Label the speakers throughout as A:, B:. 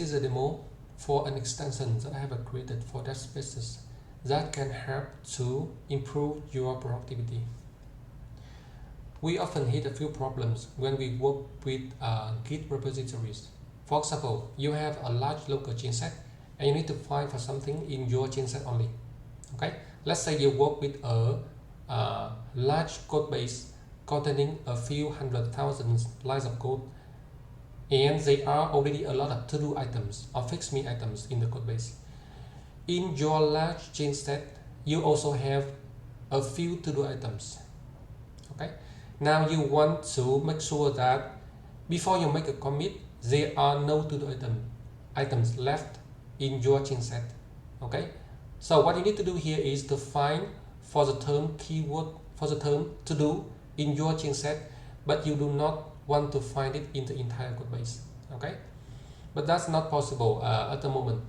A: This is a demo for an extension that I have created for DevSpaces that can help to improve your productivity. We often hit a few problems when we work with Git repositories. For example, you have a large local genset and you need to find for something in your genset only. Okay, let's say you work with a large code base containing a few 100,000 lines of code, and there are already a lot of to-do items or fix-me items in the code base. In your large genset, you also have a few to-do items. Okay, now you want to make sure that before you make a commit, there are no to-do items left in your genset. Okay, so what you need to do here is to find for the term keyword, for the term to do in your genset, but you do not want to find it in the entire code base. Okay, but that's not possible at the moment,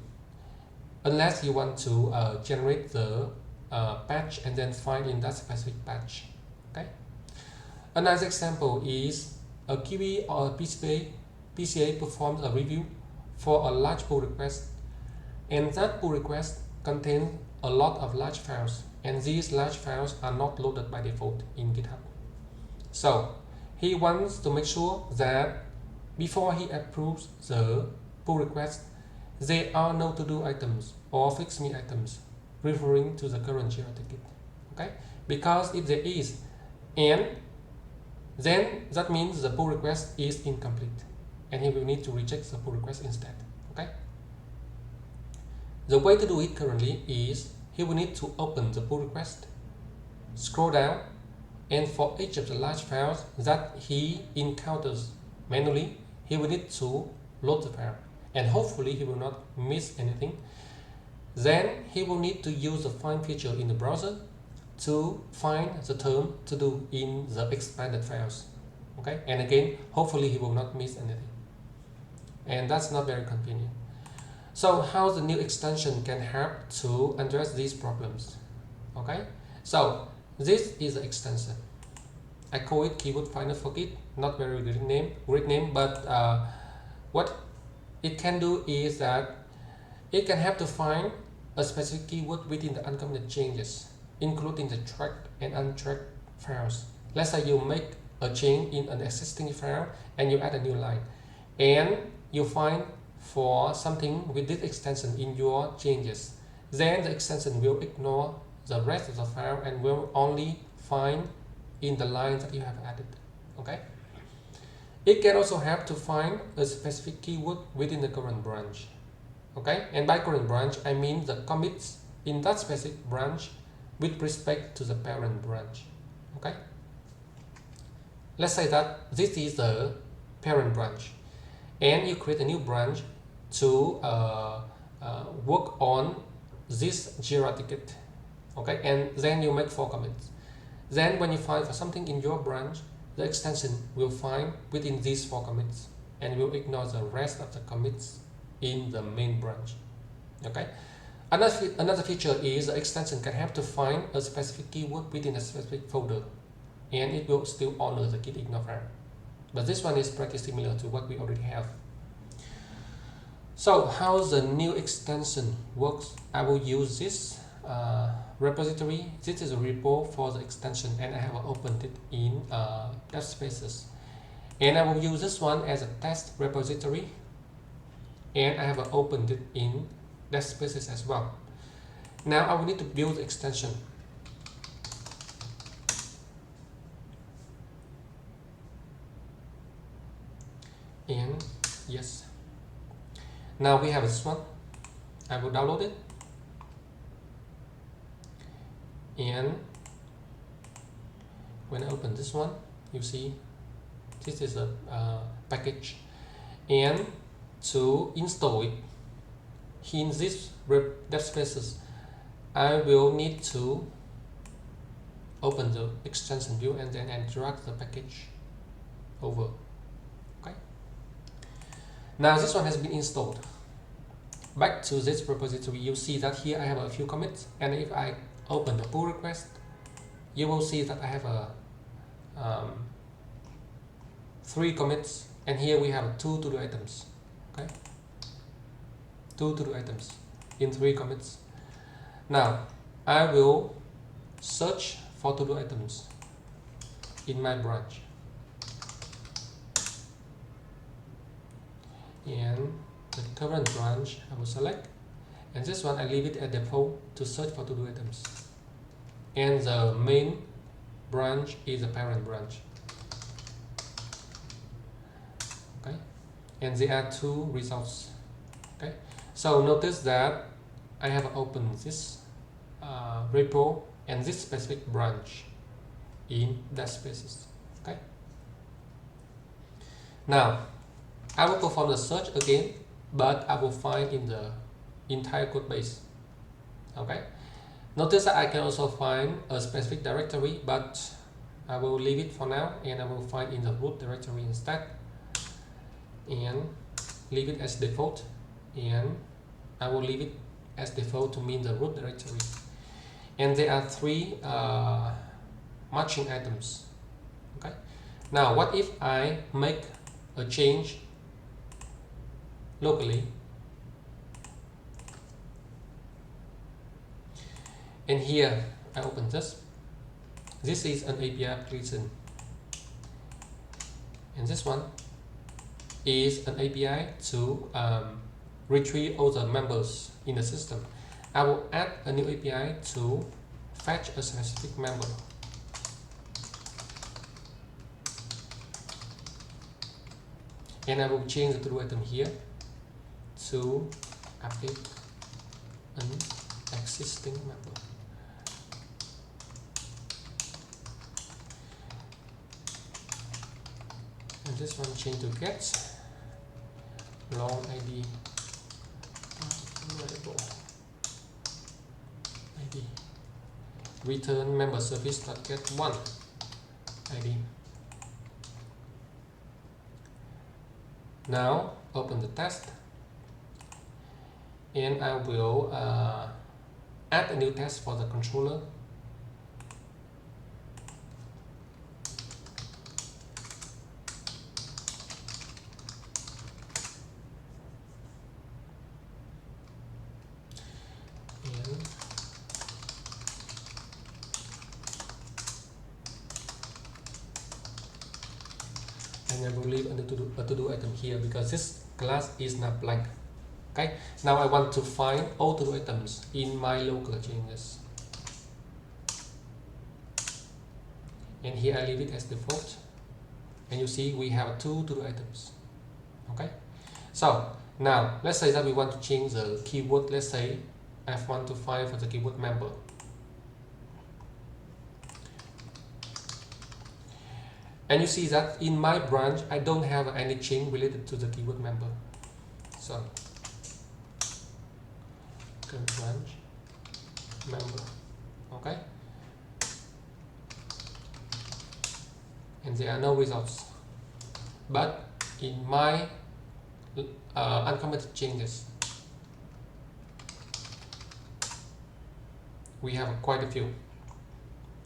A: unless you want to generate the patch and then find in that specific patch. Okay, a nice example is a QA or a PCA performs a review for a large pull request, and that pull request contains a lot of large files, and these large files are not loaded by default in GitHub. So he wants to make sure that before he approves the pull request, there are no to-do items or fix-me items referring to the current Jira ticket. Okay, because if there is, and then that means the pull request is incomplete, and he will need to reject the pull request instead. Okay, the way to do it currently is he will need to open the pull request, scroll down, and for each of the large files that he encounters manually, he will need to load the file, and hopefully he will not miss anything. Then he will need to use the find feature in the browser to find the term to do in the expanded files. Okay, and again, hopefully he will not miss anything, and that's not very convenient. So how the new extension can help to address these problems? Okay, so this is the extension. I call it keyword finder for Git. Not very great name, but what it can do is that it can help to find a specific keyword within the uncommitted changes, including the tracked and untracked files. Let's say you make a change in an existing file and you add a new line, and you find for something with this extension in your changes. Then the extension will ignore the rest of the file and will only find in the lines that you have added. Okay, it can also help to find a specific keyword within the current branch. Okay, and by current branch I mean the commits in that specific branch with respect to the parent branch. Okay, let's say that this is the parent branch, and you create a new branch to work on this Jira ticket. Okay, and then you make 4 commits. Then when you find for something in your branch, the extension will find within these 4 commits and will ignore the rest of the commits in the main branch. Okay, another feature is the extension can help to find a specific keyword within a specific folder, and it will still honor the git ignore file. But this one is pretty similar to what we already have. So how the new extension works? I will use this repository. This is a repo for the extension, and I have opened it in DevSpaces, and I will use this one as a test repository, and I have opened it in DevSpaces as well. Now I will need to build the extension. And yes, now we have this one. I will download it, and when I open this one, you see this is a package, and to install it in this DevSpaces, I will need to open the extension view and then drag the package over. Okay, now this one has been installed. Back to this repository, you see that here I have a few commits, and if I open the pull request, you will see that I have a 3 commits, and here we have 2 to-do items. Okay, 2 to-do items in 3 commits. Now I will search for to-do items in my branch, and the current branch I will select, and this one I leave it at default to search for to-do items, and the main branch is the parent branch. Okay, and there are 2 results. Okay, so notice that I have opened this repo and this specific branch in DevSpaces. Okay, now I will perform the search again, but I will find in the entire code base. Okay, notice that I can also find a specific directory, but I will leave it for now, and I will find in the root directory instead, and leave it as default, and I will leave it as default to mean the root directory. And there are 3 matching items. Okay, now what if I make a change locally, and here I open this. This is an API application, and this one is an API to retrieve all the members in the system. I will add a new API to fetch a specific member. And I will change the to-do item here to update an existing member. And this one change to get long ID variable ID return member service.get1 ID. Now open the test, and I will add a new test for the controller. And I will leave a to-do item here because this class is not blank. Okay, now I want to find all to-do items in my local changes, and here I leave it as default, and you see we have 2 to-do items. Okay, so now let's say that we want to change the keyword. Let's say F1 to 5 for the keyword member. And you see that in my branch I don't have any chain related to the keyword member. So branch member. Okay, and there are no results, but in my uncommitted changes we have quite a few.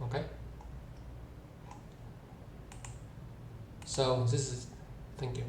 A: Okay, so this is, thank you.